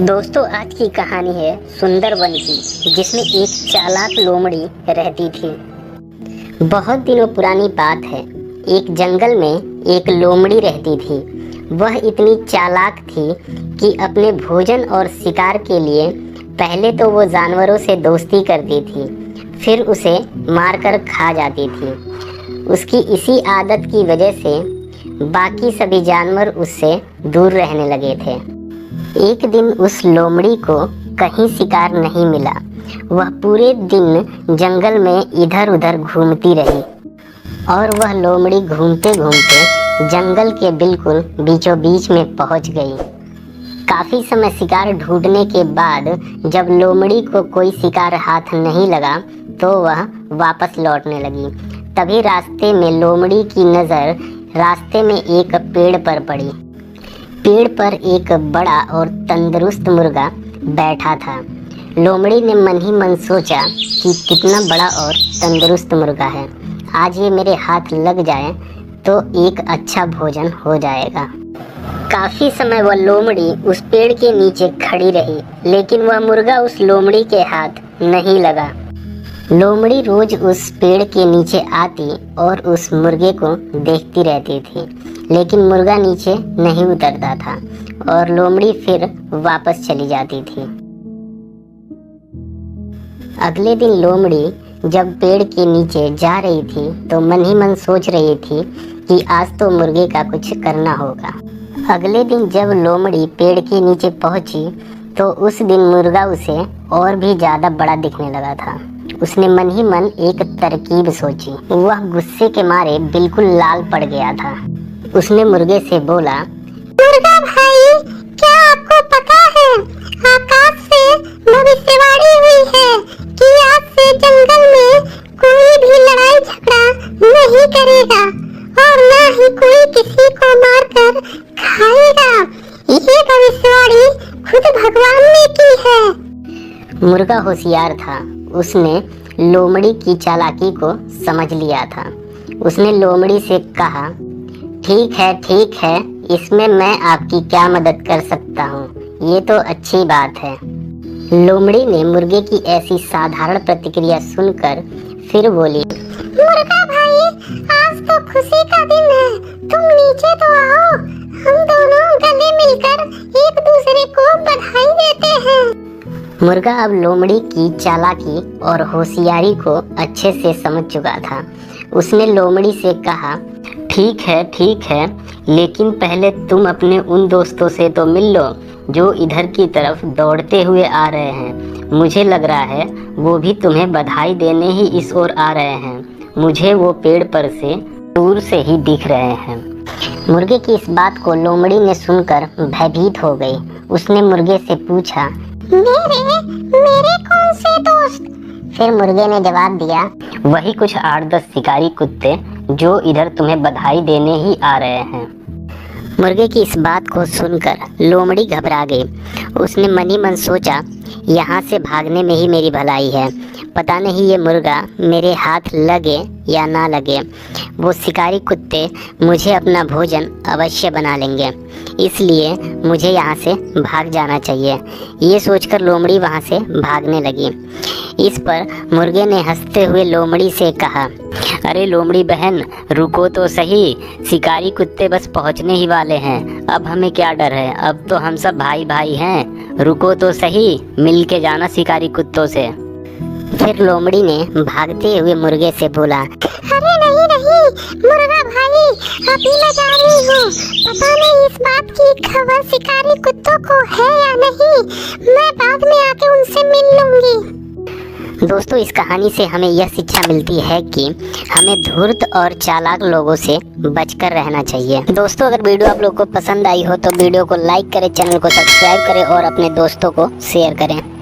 दोस्तों, आज की कहानी है सुंदरवन की, जिसमें एक चालाक लोमड़ी रहती थी। बहुत दिनों पुरानी बात है। एक जंगल में एक लोमड़ी रहती थी। वह इतनी चालाक थी कि अपने भोजन और शिकार के लिए पहले तो वो जानवरों से दोस्ती करती थी, फिर उसे मारकर खा जाती थी। उसकी इसी आदत की वजह से बाकी सभी जानवर उससे दूर रहने लगे थे। एक दिन उस लोमड़ी को कहीं शिकार नहीं मिला। वह पूरे दिन जंगल में इधर उधर घूमती रही और वह लोमड़ी घूमते घूमते जंगल के बिल्कुल बीचों बीच में पहुंच गई। काफ़ी समय शिकार ढूंढने के बाद जब लोमड़ी को कोई शिकार हाथ नहीं लगा तो वह वापस लौटने लगी। तभी रास्ते में लोमड़ी की नज़र रास्ते में एक पेड़ पर पड़ी। पेड़ पर एक बड़ा और तंदुरुस्त मुर्गा बैठा था। लोमड़ी ने मन ही मन सोचा कि कितना बड़ा और तंदुरुस्त मुर्गा है, आज ये मेरे हाथ लग जाए तो एक अच्छा भोजन हो जाएगा। काफ़ी समय वह लोमड़ी उस पेड़ के नीचे खड़ी रही, लेकिन वह मुर्गा उस लोमड़ी के हाथ नहीं लगा। लोमड़ी रोज उस पेड़ के नीचे आती और उस मुर्गे को देखती रहती थी, लेकिन मुर्गा नीचे नहीं उतरता था और लोमड़ी फिर वापस चली जाती थी। अगले दिन लोमड़ी जब पेड़ के नीचे जा रही थी तो मन ही मन सोच रही थी कि आज तो मुर्गे का कुछ करना होगा। अगले दिन जब लोमड़ी पेड़ के नीचे पहुंची तो उस दिन मुर्गा उसे और भी ज़्यादा बड़ा दिखने लगा था। उसने मन ही मन एक तरकीब सोची। वह गुस्से के मारे बिल्कुल लाल पड़ गया था। उसने मुर्गे से बोला, मुर्गा भाई, क्या आपको पता है आकाश से भविष्यवाणी हुई है कि आज से जंगल में कोई भी लड़ाई झगड़ा नहीं करेगा और न ही कोई किसी को मारकर खाएगा। ये भविष्यवाणी खुद भगवान ने की है। मुर्गा होशियार था। उसने लोमड़ी की चालाकी को समझ लिया था। उसने लोमड़ी से कहा, ठीक है, इसमें मैं आपकी क्या मदद कर सकता हूँ, ये तो अच्छी बात है। लोमड़ी ने मुर्गे की ऐसी साधारण प्रतिक्रिया सुनकर फिर बोली, मुर्गा भाई, आज तो खुशी का दिन है, तुम नीचे तो आओ, हम दोनों गले मिलकर एक दूसरे को बधाई देते हैं। मुर्गा अब लोमड़ी की चालाकी और होशियारी को अच्छे से समझ चुका था। उसने लोमड़ी से कहा, ठीक है, लेकिन पहले तुम अपने उन दोस्तों से तो मिल लो जो इधर की तरफ दौड़ते हुए आ रहे हैं। मुझे लग रहा है वो भी तुम्हें बधाई देने ही इस ओर आ रहे हैं। मुझे वो पेड़ पर से दूर से ही दिख रहे हैं। मुर्गे की इस बात को लोमड़ी ने सुनकर भयभीत हो गई। उसने मुर्गे से पूछा, मेरे कौन से दोस्त? फिर मुर्गे ने जवाब दिया, वही कुछ 8-10 शिकारी कुत्ते जो इधर तुम्हें बधाई देने ही आ रहे हैं। मुर्गे की इस बात को सुनकर लोमड़ी घबरा गई। उसने मन ही मन सोचा, यहाँ से भागने में ही मेरी भलाई है। पता नहीं ये मुर्गा मेरे हाथ लगे या ना लगे, वो शिकारी कुत्ते मुझे अपना भोजन अवश्य बना लेंगे, इसलिए मुझे यहाँ से भाग जाना चाहिए। ये सोचकर लोमड़ी वहाँ से भागने लगी। इस पर मुर्गे ने हंसते हुए लोमड़ी से कहा, अरे लोमड़ी बहन, रुको तो सही, शिकारी कुत्ते बस पहुँचने ही वाले हैं। अब हमें क्या डर है, अब तो हम सब भाई भाई हैं। रुको तो सही, मिल के जाना शिकारी कुत्तों से। फिर लोमड़ी ने भागते हुए मुर्गे से बोला, अरे नहीं मुर्गा भाई, अभी मैं जा रही हूँ। पता नहीं इस बात की खबर शिकारी कुत्तों को है या नहीं, मैं बाद में आके उनसे मिल लूंगी। दोस्तों, इस कहानी से हमें यह शिक्षा मिलती है कि हमें धूर्त और चालाक लोगों से बचकर रहना चाहिए। दोस्तों, अगर वीडियो आप लोग को पसंद आई हो तो वीडियो को लाइक करें, चैनल को सब्सक्राइब करें और अपने दोस्तों को शेयर करें।